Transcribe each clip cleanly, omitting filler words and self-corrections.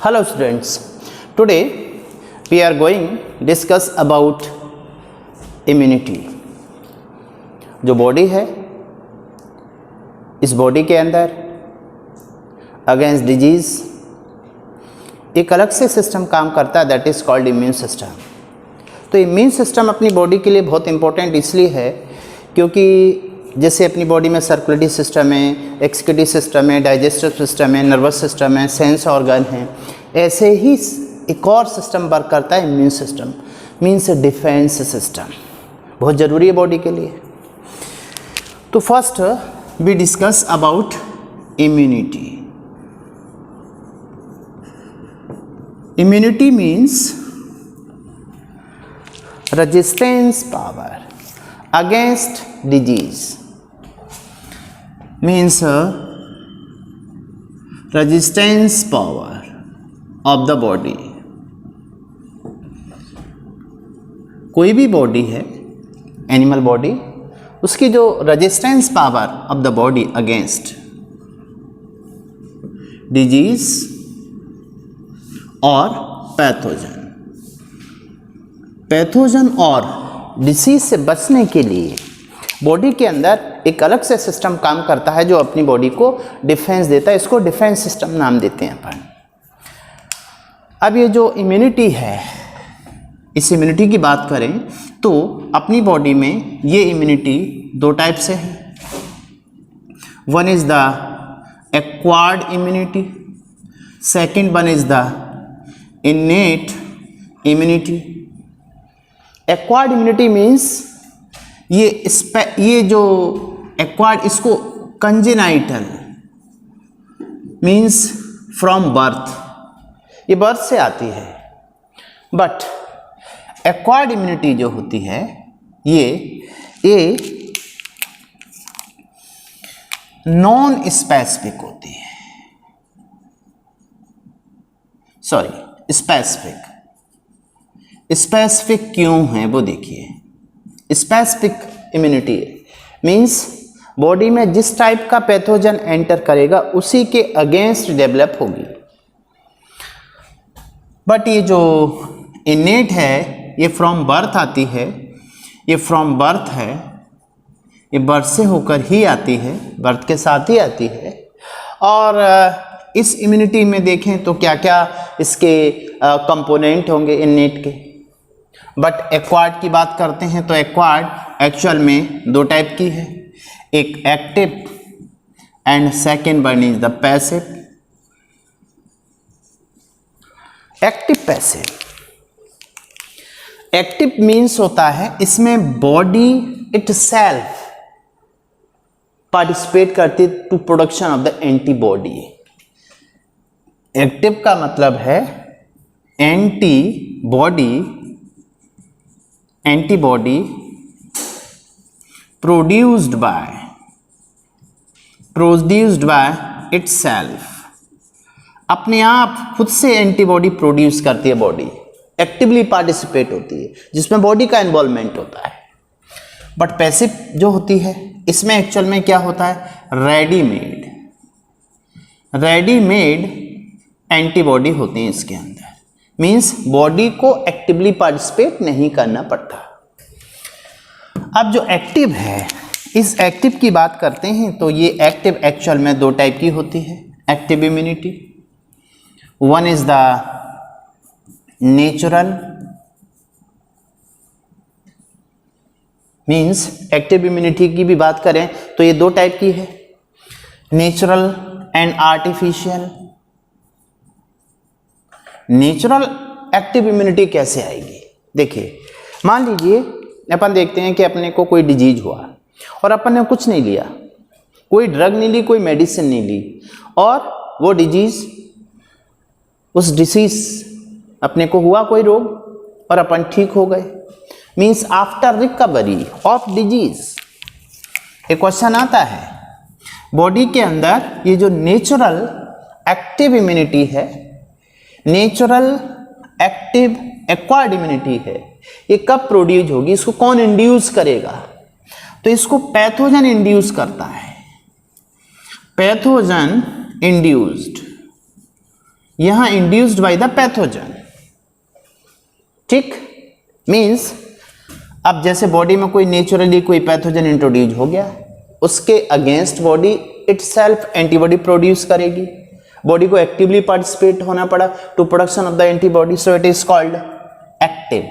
Hello students, today we are going discuss about immunity। जो body है, इस body के अंदर अगेंस्ट डिजीज एक अलग से सिस्टम काम करता है, that is called immune system. तो इम्यून सिस्टम अपनी बॉडी के लिए बहुत इंपॉर्टेंट इसलिए है क्योंकि जैसे अपनी बॉडी में सर्कुलेटरी सिस्टम है, एक्सक्रीटरी सिस्टम है, डाइजेस्टिव सिस्टम है, नर्वस सिस्टम है, सेंस ऑर्गन है, ऐसे ही एक और सिस्टम वर्क करता है immune system, means defence system, बहुत ज़रूरी है बॉडी के लिए। तो first we discuss about immunity. Immunity means resistance power against disease, means resistance power of the body। कोई भी बॉडी है, एनिमल बॉडी, उसकी जो resistance power of the body against disease और पैथोजन और डिसीज से बचने के लिए बॉडी के अंदर एक अलग से सिस्टम काम करता है जो अपनी बॉडी को डिफेंस देता है। इसको डिफेंस सिस्टम नाम देते हैं अपन। अब ये जो इम्यूनिटी है, इस इम्यूनिटी की बात करें तो अपनी बॉडी में ये इम्यूनिटी दो टाइप से है। One is the acquired immunity, second one is the innate immunity. Acquired immunity means ये जो एक्वायर्ड, इसको कंजेनाइटल मीन्स फ्रॉम बर्थ, ये बर्थ से आती है। बट एक्वायर्ड इम्यूनिटी जो होती है ये नॉन स्पेसिफिक होती है, सॉरी स्पेसिफिक। स्पेसिफिक क्यों है वो देखिए। स्पेसिफिक इम्यूनिटी मीन्स बॉडी में जिस टाइप का पैथोजन एंटर करेगा उसी के अगेंस्ट डेवलप होगी। बट ये जो इनेट है ये फ्रॉम बर्थ आती है, ये फ्रॉम बर्थ है, ये बर्थ से होकर ही आती है, बर्थ के साथ ही आती है। और इस इम्यूनिटी में देखें तो क्या क्या इसके कंपोनेंट होंगे इनेट के। बट एक्वायर्ड की बात करते हैं तो एक्वायर्ड एक्चुअल में दो टाइप की है, एक active and second one is the passive. Active passive, active means होता है इसमें बॉडी इटसेल्फ पार्टिसिपेट करती to production of the antibody. Active का मतलब है एंटीबॉडी प्रोड्यूस्ड बाय इटसेल्फ, अपने आप खुद से एंटीबॉडी प्रोड्यूस करती है बॉडी, एक्टिवली पार्टिसिपेट होती है, जिसमें बॉडी का इन्वॉल्वमेंट होता है। बट पैसिव जो होती है इसमें एक्चुअल में क्या होता है, रेडीमेड एंटीबॉडी होती है इसके अंदर, मीन्स बॉडी को एक्टिवली पार्टिसिपेट नहीं करना पड़ता। अब जो एक्टिव है, इस एक्टिव की बात करते हैं तो ये एक्टिव एक्चुअल में दो टाइप की होती है active immunity. One is the natural, means active immunity की भी बात करें तो ये दो टाइप की है, natural and artificial. Natural active immunity कैसे आएगी, देखिए मान लीजिए अपन देखते हैं कि अपने को कोई डिजीज हुआ और अपन ने कुछ नहीं लिया, कोई ड्रग नहीं ली, कोई मेडिसिन नहीं ली, और वो डिजीज, उस डिसीज अपने को हुआ कोई रोग और अपन ठीक हो गए, means after recovery of disease एक क्वेश्चन आता है बॉडी के अंदर ये जो नेचुरल एक्टिव इम्यूनिटी है, नेचुरल एक्टिव एक्वायर्ड इम्यूनिटी है, ये कब प्रोड्यूस होगी, इसको कौन इंड्यूस करेगा, तो इसको पैथोजन इंड्यूस करता है, पैथोजन इंड्यूस्ड यहां इंड्यूस्ड बाय द पैथोजन। ठीक, मींस अब जैसे बॉडी में कोई नेचुरली कोई पैथोजन इंट्रोड्यूस हो गया, उसके against body itself antibody produce करेगी। बॉडी को एक्टिवली पार्टिसिपेट होना पड़ा to production of the antibody, so it is called active.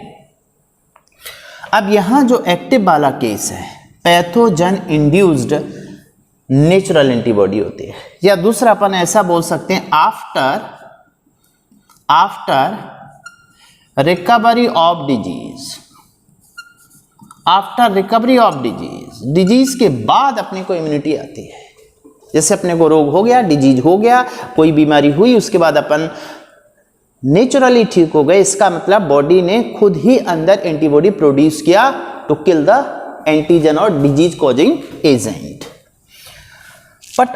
अब यहां जो एक्टिव वाला केस है, पैथोजन इंड्यूस्ड नेचुरल एंटीबॉडी होती है, या दूसरा अपन ऐसा बोल सकते हैं after recovery of disease, after recovery of disease के बाद अपने को इम्यूनिटी आती है। जैसे अपने को रोग हो गया, डिजीज हो गया, कोई बीमारी हुई, उसके बाद अपन नेचुरली ठीक हो गए, इसका मतलब बॉडी ने खुद ही अंदर एंटीबॉडी प्रोड्यूस किया टू किल द एंटीजन और disease causing agent. But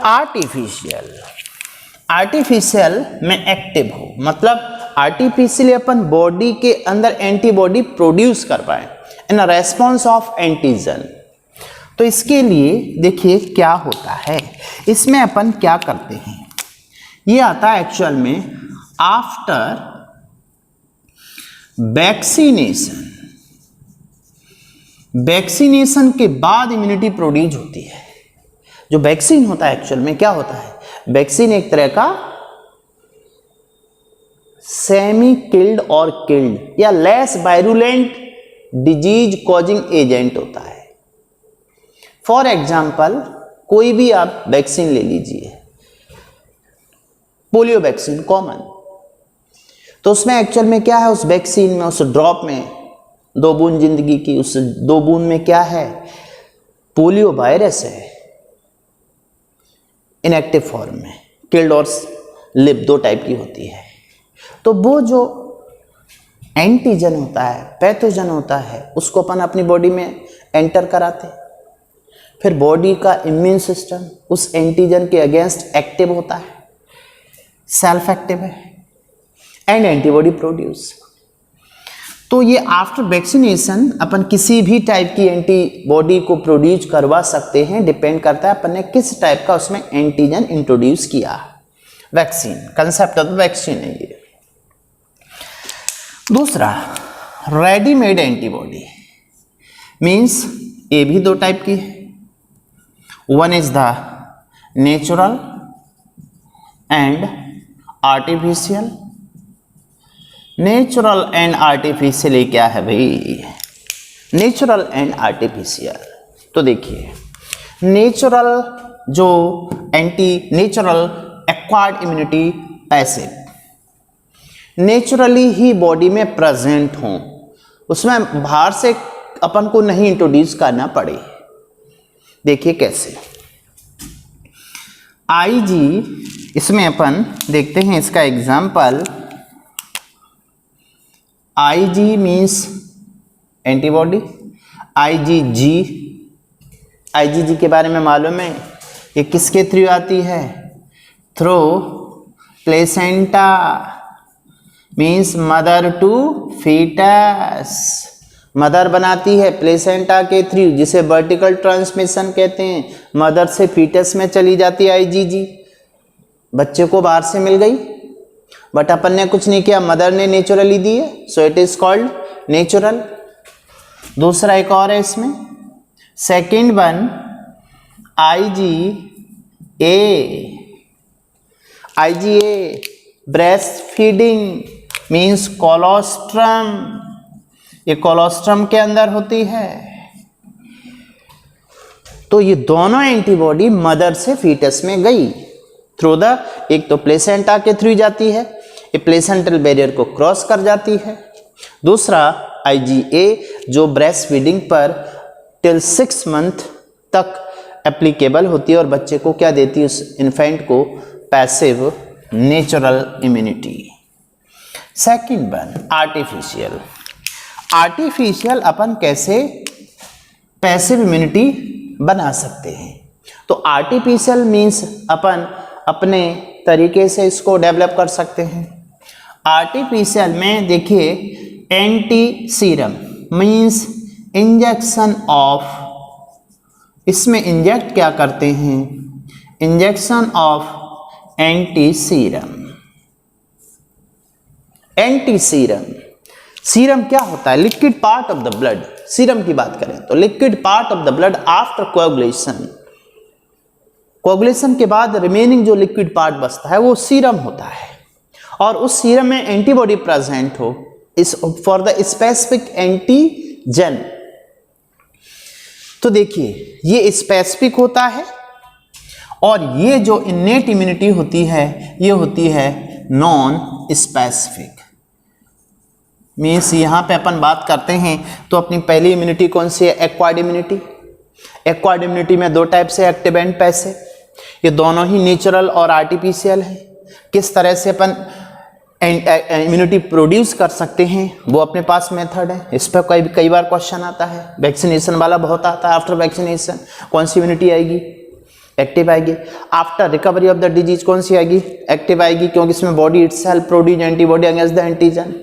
artificial में एक्टिव हो, मतलब आर्टिफिशियली अपन बॉडी के अंदर एंटीबॉडी प्रोड्यूस कर पाए इन रेस्पॉन्स ऑफ एंटीजन। तो इसके लिए देखिए क्या होता है, इसमें अपन क्या करते हैं, ये आता है एक्चुअल में आफ्टर वैक्सीनेशन के बाद इम्यूनिटी प्रोड्यूस होती है। जो वैक्सीन होता है एक्चुअल में क्या होता है, वैक्सीन एक तरह का सेमी किल्ड और किल्ड या less virulent disease causing agent होता है। फॉर एग्जाम्पल कोई भी आप वैक्सीन ले लीजिए, पोलियो वैक्सीन कॉमन, तो उसमें एक्चुअल में क्या है, उस वैक्सीन में, उस ड्रॉप में 2 बूंद जिंदगी की, उस 2 बूंद में क्या है, पोलियो वायरस है इनएक्टिव फॉर्म में, किल्ड और लिव 2 टाइप की होती है। तो वो जो एंटीजन होता है, पैथोजन होता है, उसको अपन अपनी बॉडी में एंटर कराते, फिर बॉडी का इम्यून सिस्टम उस एंटीजन के अगेंस्ट एक्टिव होता है, सेल्फ एक्टिव है, एंड एंटीबॉडी प्रोड्यूस। तो ये आफ्टर वैक्सीनेशन अपन किसी भी टाइप की एंटीबॉडी को प्रोड्यूस करवा सकते हैं, डिपेंड करता है अपन ने किस टाइप का उसमें एंटीजन इंट्रोड्यूस किया। वैक्सीन, कंसेप्ट ऑफ वैक्सीन है ये। दूसरा रेडीमेड एंटीबॉडी, मीन्स ये भी 2 टाइप की है। One is the natural and artificial. Natural and artificial ये क्या है भाई, नेचुरल एंड आर्टिफिशियल। तो देखिए नेचुरल जो natural acquired immunity passive, naturally ही बॉडी में प्रेजेंट हों, उसमें बाहर से अपन को नहीं इंट्रोड्यूस करना पड़े। देखिए कैसे, आईजी, इसमें अपन देखते हैं इसका example. IG means antibody, IgG, IgG के बारे में मालूम है, ये किसके थ्रू आती है, through placenta, means mother to foetus, mother बनाती है प्लेसेंटा के थ्रू, जिसे वर्टिकल ट्रांसमिशन कहते हैं। मदर से फीटस में चली जाती है आईजीजी, बच्चे को बाहर से मिल गई, बट अपन ने कुछ नहीं किया, मदर ने नेचुरली दी है, सो इट इज कॉल्ड नेचुरल। दूसरा एक और है इसमें, second one IgA breast feeding means colostrum, ये कोलोस्ट्रम के अंदर होती है। तो ये दोनों एंटीबॉडी मदर से फीटस में गई थ्रू द, एक तो प्लेसेंटा के थ्रू जाती है, ये प्लेसेंटल बैरियर को क्रॉस कर जाती है। दूसरा आईजीए जो ब्रेस्ट फीडिंग पर टिल 6 मंथ तक एप्लीकेबल होती है और बच्चे को क्या देती है, उस इन्फेंट को passive natural immunity. Second one artificial. Artificial अपन कैसे पैसिव इम्यूनिटी बना सकते हैं, तो आर्टिफिशियल मीन्स अपन अपने तरीके से इसको डेवलप कर सकते हैं। आर्टिफिशियल में देखिए anti serum means injection of, इसमें इंजेक्ट क्या करते हैं, injection of anti serum. Anti serum. Serum क्या होता है? Liquid part of the blood. Serum की बात करें तो liquid part of the blood after coagulation. Coagulation के बाद रिमेनिंग जो लिक्विड पार्ट बचता है वो सीरम होता है, और उस सीरम में एंटीबॉडी प्रेजेंट हो इस फॉर द स्पेसिफिक एंटीजन। तो देखिए ये स्पेसिफिक होता है, और ये जो इन्नेट इम्यूनिटी होती है ये होती है नॉन स्पेसिफिक। मीन्स यहां पे अपन बात करते हैं तो अपनी पहली इम्यूनिटी कौन सी है? Acquired immunity. एक्वायर्ड इम्यूनिटी में दो टाइप से, एक्टिव एंड पैसिव। ये दोनों ही नेचुरल और आर्टिफिशियल है। किस तरह से अपन इम्यूनिटी प्रोड्यूस कर सकते हैं वो अपने पास मेथड है। इस पर कई बार क्वेश्चन आता है, वैक्सीनेशन वाला बहुत आता है। आफ्टर वैक्सीनेशन कौन सी इम्यूनिटी आएगी? एक्टिव आएगी। After recovery of the disease कौन सी आएगी? एक्टिव आएगी, क्योंकि इसमें body itself produce antibody against the antigen.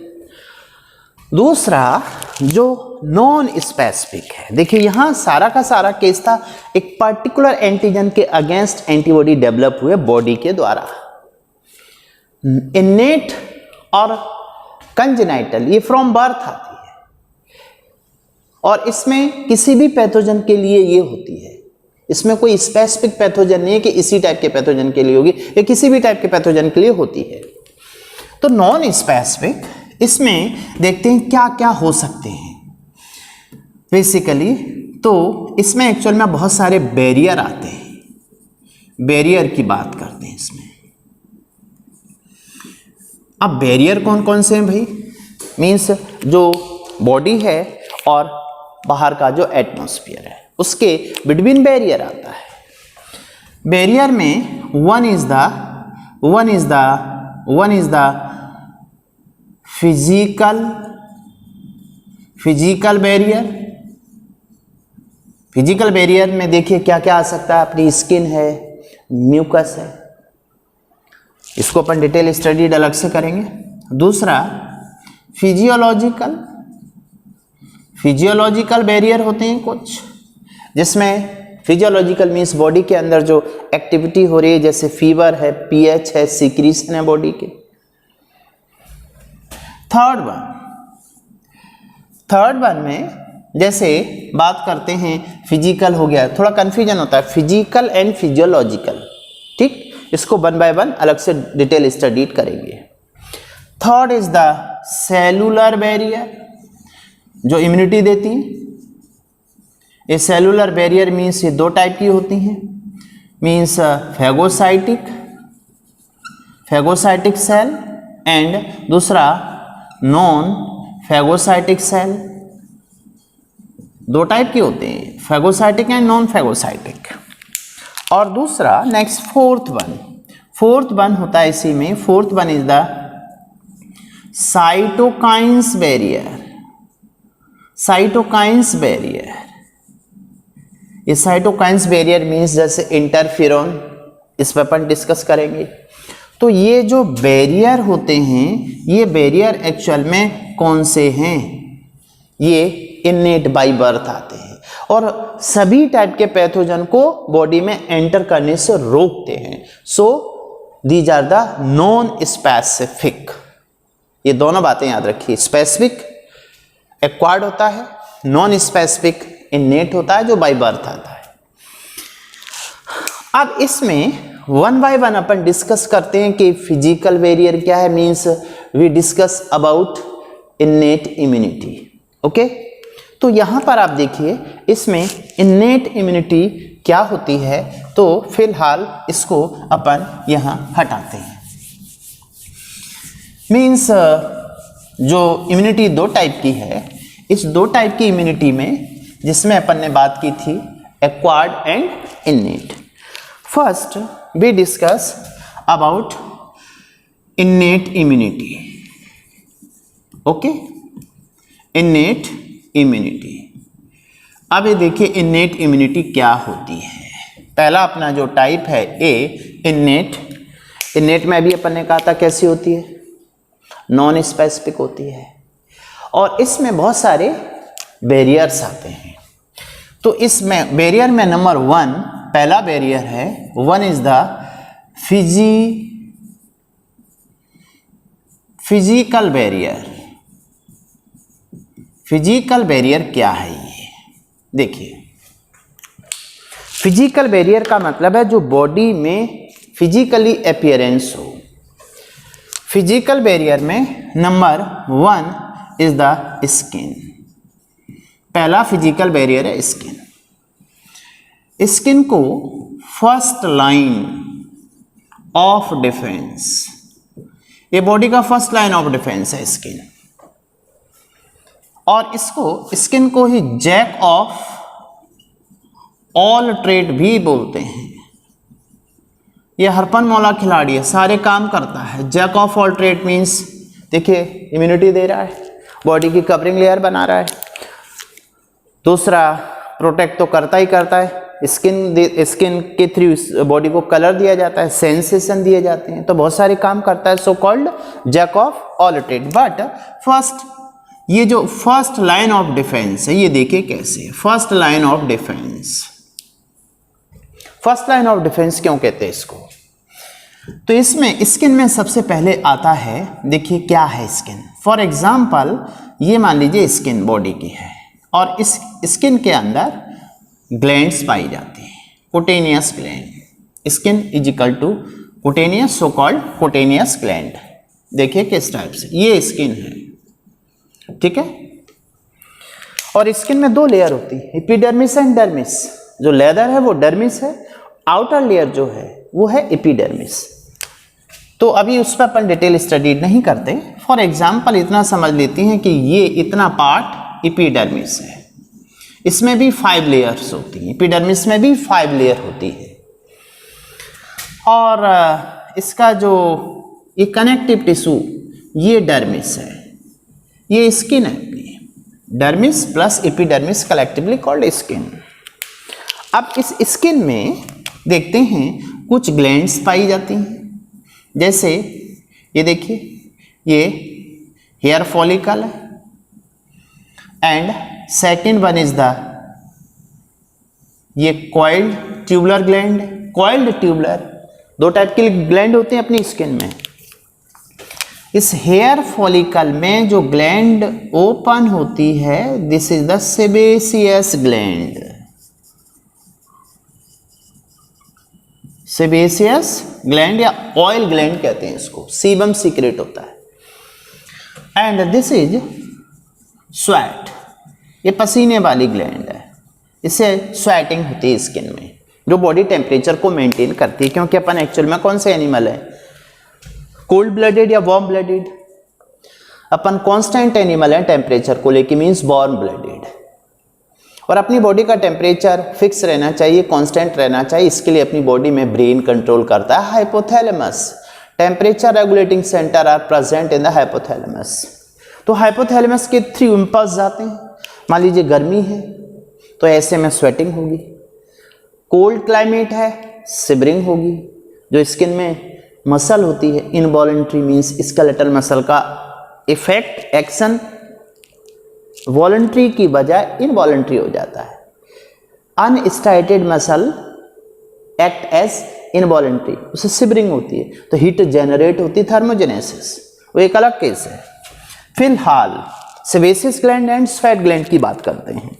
दूसरा जो नॉन स्पेसिफिक है, देखिए यहां सारा का सारा केस था एक पर्टिकुलर एंटीजन के अगेंस्ट एंटीबॉडी डेवलप हुए बॉडी के द्वारा। इन्नेट और कंजेनाइटल ये फ्रॉम बर्थ आती है, और इसमें किसी भी पैथोजन के लिए ये होती है। इसमें कोई स्पेसिफिक पैथोजन नहीं है कि इसी टाइप के पैथोजन के लिए होगी, या किसी भी टाइप के पैथोजन के लिए होती है। तो नॉन स्पेसिफिक, इसमें देखते हैं क्या क्या हो सकते हैं बेसिकली। तो इसमें एक्चुअल में बहुत सारे बैरियर आते हैं। बैरियर की बात करते हैं इसमें। अब बैरियर कौन कौन से हैं भाई? मीन्स जो बॉडी है और बाहर का जो एटमॉस्फेयर है उसके बिटवीन बैरियर आता है। बैरियर में one is the physical barrier. Physical barrier में देखिए क्या क्या आ सकता है? अपनी स्किन है, म्यूकस है, इसको अपन डिटेल स्टडी अलग से करेंगे। दूसरा फिजियोलॉजिकल बैरियर होते हैं कुछ, जिसमें फिजियोलॉजिकल मीन्स बॉडी के अंदर जो एक्टिविटी हो रही है, जैसे फीवर है, पीएच है, सीक्रेशन है बॉडी के। थर्ड वन में जैसे बात करते हैं फिजिकल हो गया, थोड़ा कंफ्यूजन होता है फिजिकल एंड फिजियोलॉजिकल, ठीक, इसको वन बाय वन अलग से डिटेल स्टडी करेंगे। Third is the cellular barrier, जो इम्यूनिटी देती है। ये सेलुलर बैरियर मीन्स ये दो टाइप की होती हैं, मीन्स फैगोसाइटिक सेल एंड दूसरा नॉन फैगोसाइटिक सेल। दो टाइप की होते हैं, फैगोसाइटिक एंड नॉन फैगोसाइटिक। और दूसरा नेक्स्ट फोर्थ वन होता है इसी में। Fourth one is the cytokines barrier. ये साइटोकाइन्स बैरियर मीन्स जैसे इंटरफेरॉन, इस पर अपन डिस्कस करेंगे। तो ये जो बैरियर होते हैं, ये बैरियर एक्चुअल में कौन से हैं? ये इन्नेट बाय बर्थ आते हैं और सभी टाइप के पैथोजन को बॉडी में एंटर करने से रोकते हैं। So these are the non specific. ये दोनों बातें याद रखिए, स्पेसिफिक एक्वायर्ड होता है, नॉन स्पेसिफिक इन्नेट होता है जो बाय बर्थ आता है। अब इसमें वन बाय वन अपन डिस्कस करते हैं कि फिजिकल बैरियर क्या है। Means we discuss about innate immunity. Okay, तो यहां पर आप देखिए इसमें इन्नेट इम्यूनिटी क्या होती है, तो फिलहाल इसको अपन यहां हटाते हैं। मीन्स जो इम्यूनिटी दो टाइप की है, इस दो टाइप की इम्यूनिटी में जिसमें अपन ने बात की थी acquired and innate. First we discuss about innate immunity. Okay, innate immunity. अब ये देखिए इन्नेट इम्यूनिटी क्या होती है। पहला अपना जो टाइप है ए इन्नेट में भी अपन ने कहा था कैसी होती है, नॉन स्पेसिफिक होती है और इसमें बहुत सारे बैरियर्स आते हैं। तो इसमें बैरियर में नंबर वन, पहला बैरियर है one is the physical barrier, physical barrier क्या है ये देखिए। फिजिकल बैरियर का मतलब है जो बॉडी में फिजिकली अपीयरेंस हो। फिजिकल बैरियर में नंबर 1 इज द स्किन। पहला फिजिकल बैरियर है स्किन। स्किन को फर्स्ट लाइन ऑफ डिफेंस, ये बॉडी का फर्स्ट लाइन ऑफ डिफेंस है स्किन, और इसको स्किन को ही जैक ऑफ ऑल ट्रेड भी बोलते हैं। ये हरपन मौला खिलाड़ी है, सारे काम करता है। Jack of all trade means देखिए इम्यूनिटी दे रहा है, बॉडी की कवरिंग लेयर बना रहा है, दूसरा प्रोटेक्ट तो करता ही करता है, स्किन के थ्रू बॉडी को कलर दिया जाता है, सेंसेशन दिए जाते हैं, तो बहुत सारे काम करता है, so called jack of all trade. But first, ये जो फर्स्ट लाइन ऑफ डिफेंस है ये देखिए कैसे। First line of defence, first line of defence क्यों कहते हैं इसको? तो इसमें स्किन में सबसे पहले आता है, देखिए क्या है स्किन। फॉर एग्जाम्पल ये मान लीजिए स्किन बॉडी की है और इस स्किन के अंदर ग्लैंड्स पाई जाती हैं, cutaneous gland. Skin is equal to cutaneous, so called cutaneous gland. देखिए किस टाइप से ये स्किन है, ठीक है। और स्किन में 2 लेयर होती है, एपिडर्मिस एंड डर्मिस। जो लेदर है वो डर्मिस है, आउटर लेयर जो है वो है एपिडर्मिस। तो अभी उस पर अपन डिटेल स्टडी नहीं करते। फॉर एग्जाम्पल इतना समझ लेते हैं कि ये इतना पार्ट एपिडर्मिस है, इसमें भी 5 लेयर्स होती हैं, एपिडर्मिस में भी 5 लेयर होती है। और इसका जो ये कनेक्टिव टिश्यू ये डर्मिस है, ये स्किन है। Dermis plus epidermis collectively called skin. अब इस स्किन में देखते हैं कुछ ग्लैंड्स पाई जाती हैं, जैसे ये देखिए ये हेयर फॉलिकल है, and second one is the ये coiled tubular gland. Coiled tubular 2 type की ग्लैंड होते हैं अपनी स्किन में। इस हेयर फॉलिकल में जो ग्लैंड ओपन होती है this is the sebaceous gland. Sebaceous gland या ऑयल ग्लैंड कहते हैं इसको, सीबम सीक्रेट होता है। एंड दिस इज स्वेट, ये पसीने वाली ग्लैंड है, इससे स्वेटिंग होती है स्किन में, जो बॉडी टेम्परेचर को मेंटेन करती है। क्योंकि अपन एक्चुअल में कौन से एनिमल है, कोल्ड ब्लडेड या वार्म ब्लडेड? अपन कांस्टेंट एनिमल है टेम्परेचर को लेके, मींस वार्म ब्लडेड। और अपनी बॉडी का टेम्परेचर फिक्स रहना चाहिए, कांस्टेंट रहना चाहिए। इसके लिए अपनी बॉडी में ब्रेन कंट्रोल करता है, hypothalamus. Temperature regulating centre are present in the hypothalamus. तो हाइपोथैलेमस के थ्रू इंपल्स जाते हैं। मान लीजिए गर्मी है तो ऐसे में स्वेटिंग होगी, कोल्ड क्लाइमेट है सिबरिंग होगी। जो स्किन में मसल होती है इनवॉलंटरी, मींस स्केलेटल मसल का इफेक्ट एक्शन वॉलंटरी की बजाय इनवॉलंटरी हो जाता है। अनस्टाइटेड मसल एक्ट एज इनवॉलंटरी, उससे सिबरिंग होती है, तो हीट जनरेट होती है, थर्मोजेनेसिस, वो एक अलग केस है। फिलहाल sebaceous gland and sweat gland की बात करते हैं।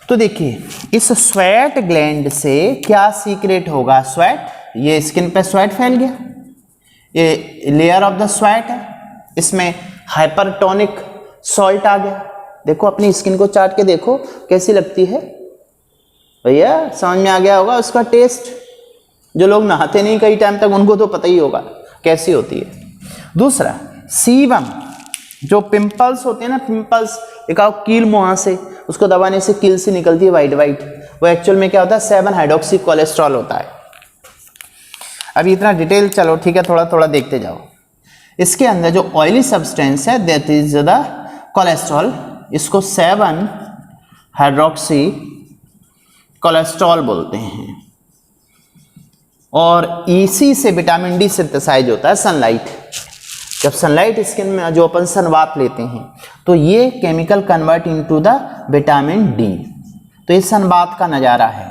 तो देखिए इस स्वेट ग्लैंड से क्या सीक्रेट होगा? स्वेट, ये स्किन पे स्वेट फैल गया, ये लेयर ऑफ द स्वेट है, इसमें हाइपरटोनिक सॉल्ट आ गया। देखो अपनी स्किन को चाट के देखो कैसी लगती है भैया, समझ में आ गया होगा उसका टेस्ट। जो लोग नहाते नहीं कई टाइम तक उनको तो पता ही होगा कैसी होती है। दूसरा सीबम, जो पिंपल्स होते हैं ना, पिंपल्स एक कील मुहां से, उसको दबाने से कील से निकलती है वाइट वाइट, वो एक्चुअल में क्या होता है 7 हाइड्रोक्सी कोलेस्ट्रॉल होता है। अभी इतना डिटेल चलो ठीक है, थोड़ा थोड़ा देखते जाओ। इसके अंदर जो ऑयली सब्सटेंस है दैट इज द कोलेस्ट्रॉल, इसको 7 हाइड्रोक्सी कोलेस्ट्रॉल बोलते हैं। और इसी से विटामिन डी सिंथेसाइज होता है, सनलाइट। जब सनलाइट स्किन में जो अपन सनबाथ लेते हैं तो ये chemical convert into the vitamin D. तो ये सनबाथ का नज़ारा है,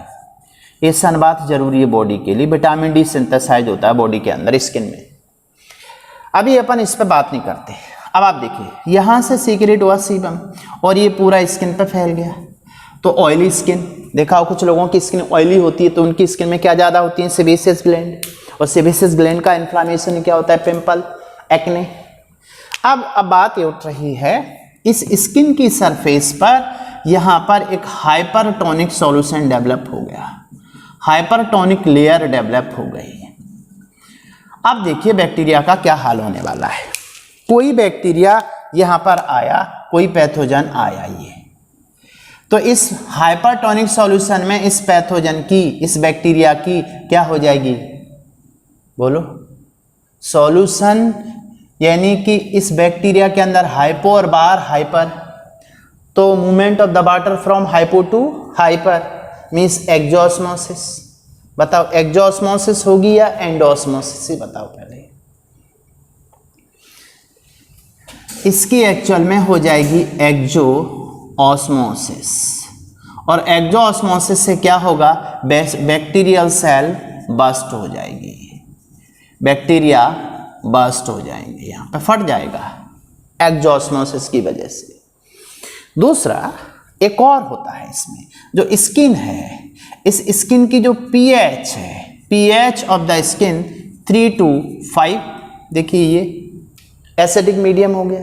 ये सनबाथ जरूरी है बॉडी के लिए, विटामिन डी सिंथेसाइज होता है बॉडी के अंदर स्किन में। अभी अपन इस पे बात नहीं करते। अब आप देखिए यहाँ से सीक्रेट हुआ सीबम और ये पूरा स्किन पे फैल गया। तो ऑयली स्किन, देखा हो कुछ लोगों की स्किन ऑयली होती है तो उनकी स्किन में क्या ज़्यादा होती है, सेबेसियस ग्लैंड, और सेबेसियस ग्लैंड का इन्फ्लामेशन क्या होता है, पिंपल, एक्ने। अब बात ये उठ रही है इस स्किन की सरफेस पर यहाँ पर एक हाइपरटोनिक सॉल्यूशन डेवलप हो गया, हाइपरटोनिक लेयर डेवलप हो गई। अब देखिए बैक्टीरिया का क्या हाल होने वाला है। कोई बैक्टीरिया यहाँ पर आया, कोई पैथोजन आया, ये तो इस हाइपरटोनिक सॉल्यूशन में इस पैथोजन की, इस बैक्टीरिया की क्या हो जाएगी, बोलो, सॉल्यूशन, यानी कि इस बैक्टीरिया के अंदर हाइपो और बाहर हाइपर, तो movement of the water from hypo to hyper means exosmosis. बताओ एक्जोस्मोसिस होगी या एंडोस्मोसिस, ही बताओ पहले। इसकी एक्चुअल में हो जाएगी एक्जोस्मोसिस, और एक्जोस्मोसिस से क्या होगा, बैक्टीरियल सेल बस्ट हो जाएगी, बैक्टीरिया बस्ट हो जाएंगे, यहाँ पे फट जाएगा एक्जोस्मोसिस की वजह से। दूसरा एक और होता है इसमें, जो स्किन है, इस स्किन की जो पीएच है, pH of the skin 3 to 5, देखिए ये एसिडिक मीडियम हो गया।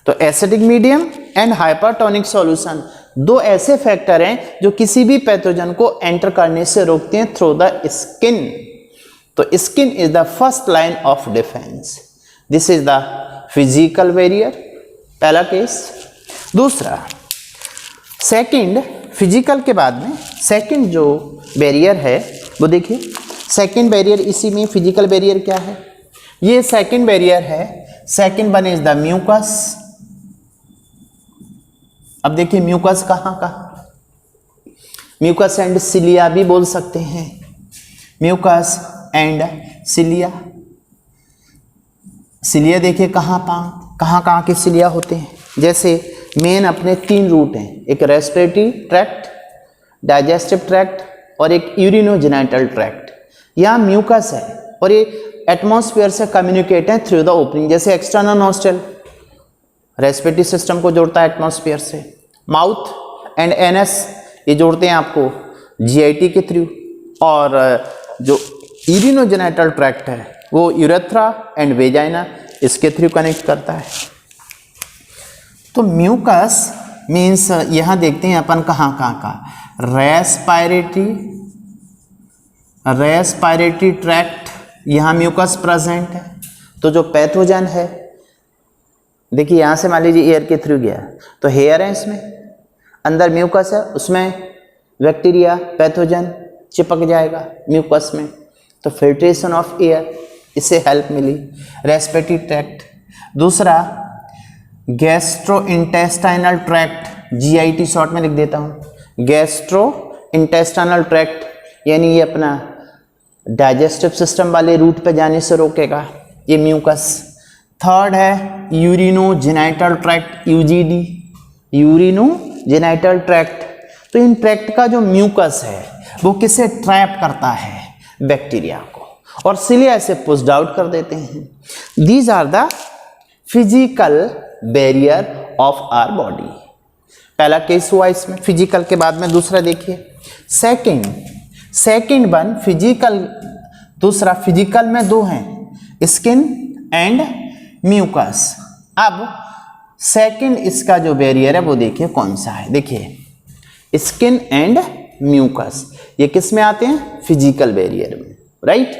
तो acidic medium and hypertonic solution दो ऐसे फैक्टर हैं जो किसी भी पैथोजन को एंटर करने से रोकते हैं थ्रू द स्किन। तो skin is the first line of defence, this is the physical barrier, पहला केस। दूसरा सेकंड, फिजिकल के बाद में सेकंड जो बैरियर है वो देखिए, सेकंड बैरियर इसी में फिजिकल बैरियर क्या है, ये सेकंड बैरियर है। Second one is the mucus. अब देखिए म्यूकस कहाँ का, म्यूकस एंड सिलिया भी बोल सकते हैं, म्यूकस एंड सिलिया। सिलिया देखिए कहाँ कहाँ के सिलिया होते हैं, जैसे मेन अपने 3 रूट हैं, एक रेस्पिरेटरी ट्रैक्ट, डाइजेस्टिव ट्रैक्ट और एक यूरिनोजेनिटल ट्रैक्ट। यहाँ म्यूकस है और ये एटमॉस्फेयर से कम्युनिकेट है थ्रू द ओपनिंग, जैसे एक्सटर्नल नॉस्ट्रल रेस्पिरेटरी सिस्टम को जोड़ता है एटमॉस्फेयर से, माउथ एंड एनएस ये जोड़ते हैं आपको जीआईटी के थ्रू, और जो यूरिनोजेनिटल ट्रैक्ट है वो यूरेथ्रा एंड वेजाइना इसके थ्रू कनेक्ट करता है। तो म्यूकस मीन्स यहाँ देखते हैं अपन कहाँ का, रेस्पिरेटरी ट्रैक्ट, यहाँ म्यूकस प्रेजेंट है। तो जो पैथोजन है देखिए यहाँ से मान लीजिए एयर के थ्रू गया तो हेयर है, इसमें अंदर म्यूकस है, उसमें बैक्टीरिया पैथोजन चिपक जाएगा म्यूकस में, तो फिल्ट्रेशन ऑफ एयर, इससे हेल्प मिली रेस्पिरेटरी ट्रैक्ट। दूसरा gastro intestinal tract, GIT short में लिख देता हूँ, गैस्ट्रो इंटेस्टाइनल ट्रैक्ट, यानी ये अपना डाइजेस्टिव सिस्टम वाले रूट पे जाने से रोकेगा ये म्यूकस। थर्ड है urinogenital tract, UGD, urinogenital tract. तो इन ट्रैक्ट का जो म्यूकस है वो किसे ट्रैप करता है, बैक्टीरिया को, और सिलिया इसे पुश्ड आउट कर देते हैं। These are the physical barrier of our body. पहला केस हुआ इसमें फिजिकल के, बाद में दूसरा देखिए सेकंड वन फिजिकल, दूसरा फिजिकल में 2 हैं, स्किन एंड म्यूकस। अब सेकंड इसका जो बैरियर है वो देखिए कौन सा है, देखिए स्किन एंड म्यूकस, ये किस में आते हैं, फिजिकल बैरियर में, राइट।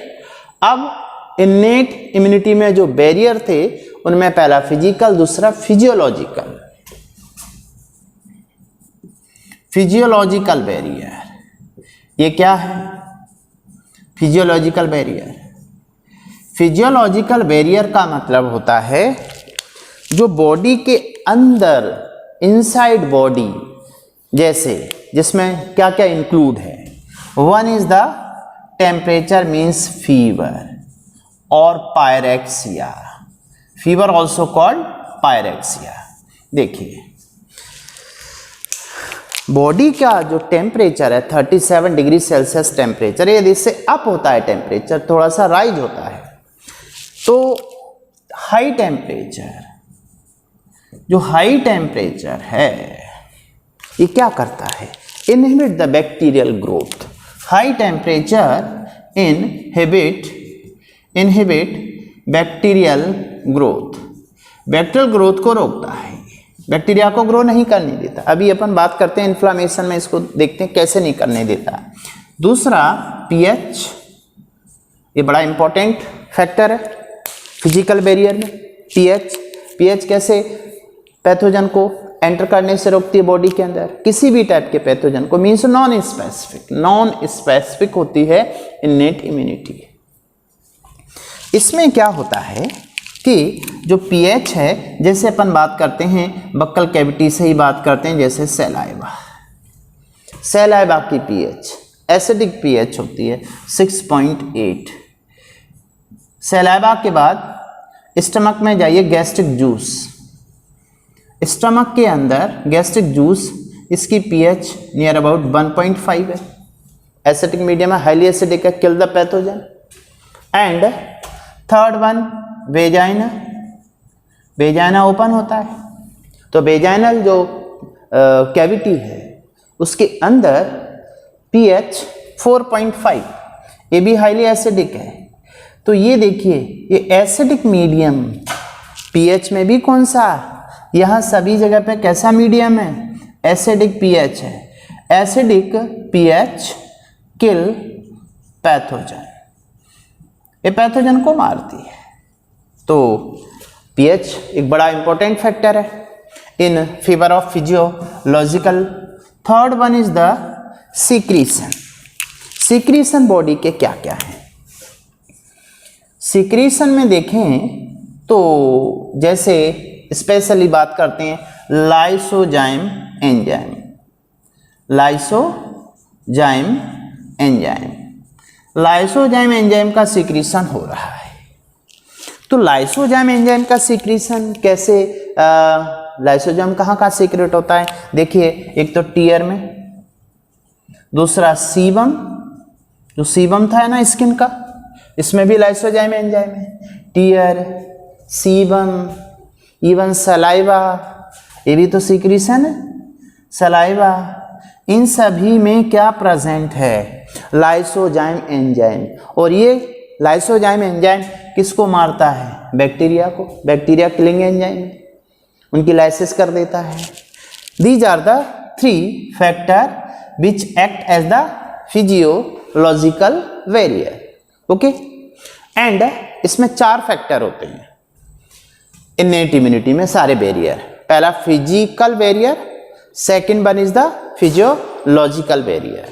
अब इनेट इम्यूनिटी में जो बैरियर थे उनमें पहला फिजिकल, दूसरा फिजियोलॉजिकल। फिजियोलॉजिकल बैरियर ये क्या है, फिजियोलॉजिकल बैरियर। फिजियोलॉजिकल बैरियर का मतलब होता है जो बॉडी के अंदर, इनसाइड बॉडी, जैसे जिसमें क्या क्या इंक्लूड है, one is the temperature means fever और pyrexia, fever also called pyrexia. देखिए बॉडी का जो टेम्परेचर है 37 डिग्री सेल्सियस टेम्परेचर, यदि इससे अप होता है टेम्परेचर, थोड़ा सा राइज होता है, तो हाई टेम्परेचर, जो हाई टेम्परेचर है ये क्या करता है, inhibit the bacterial growth. High temperature inhibit bacterial growth, bacterial growth को रोकता है, बैक्टीरिया को ग्रो नहीं करने देता। अभी अपन बात करते हैं इन्फ्लामेशन में, इसको देखते हैं कैसे नहीं करने देता। दूसरा पीएच, ये बड़ा इंपॉर्टेंट फैक्टर है फिजिकल बैरियर में। पीएच कैसे पैथोजन को एंटर करने से रोकती है बॉडी के अंदर, किसी भी टाइप के पैथोजन को, मीन्स नॉन स्पेसिफिक होती है इन्नेट इम्यूनिटी। इसमें क्या होता है कि जो पीएच है, जैसे अपन बात करते हैं बक्कल कैविटी से ही बात करते हैं, जैसे सैलाइवा की पीएच एसिडिक पीएच होती है 6.8। सैलाइवा के बाद स्टमक में जाइए, गैस्ट्रिक जूस, स्टमक के अंदर गैस्ट्रिक जूस, इसकी पीएच नियर अबाउट 1.5 है। एसिडिक मीडियम है, हाईली एसिडिक है, kill the pathogen. And third one vagina open होता है, तो वेजाइनल जो कैविटी है उसके अंदर पीएच 4.5, ये भी हाईली एसिडिक है। तो ये देखिए, ये एसिडिक मीडियम पीएच में भी कौन सा, यहाँ सभी जगह पे कैसा मीडियम है, एसिडिक पीएच है। एसिडिक पीएच किल पैथोजन, ये पैथोजन को मारती है। तो पीएच एक बड़ा इंपॉर्टेंट फैक्टर है in favour of physiological. Third one is the secretion. Secretion body के क्या क्या है, सीक्रीशन में देखें तो जैसे स्पेशली बात करते हैं लाइसोजाइम एंजाइम, लाइसोजाइम एंजाइम का सीक्रीशन हो रहा है। तो लाइसोजाइम एंजाइम का सीक्रीशन कैसे, लाइसोजाइम कहाँ का सीक्रेट होता है, देखिए एक तो टीयर में, दूसरा सीबम, जो सीबम था ना स्किन का, इसमें भी लाइसोजाइम एंजाइम है। टीयर, सीबम, इवन सलाइवा, ये भी तो सीक्रीशन है, सलाइवा, इन सभी में क्या प्रेजेंट है, लाइसोजाइम एंजाइम। और ये लाइसोजाइम एंजाइम किसको मारता है, बैक्टीरिया को, बैक्टीरिया किलिंग एंजाइम, उनकी लाइसिस कर देता है। These are the 3 factor which act as the physiological barrier. Okay, and इसमें 4 फैक्टर होते हैं इन्नेट इम्यूनिटी में, सारे बैरियर। पहला physical barrier, second one is the physiological barrier,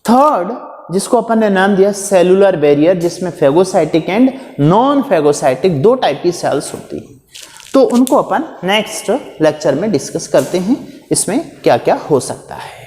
third जिसको अपन ने नाम दिया सेलुलर बैरियर, जिसमें phagocytic and non phagocytic 2 type की सेल्स होती हैं। तो उनको अपन नेक्स्ट लेक्चर में डिस्कस करते हैं, इसमें क्या क्या हो सकता है।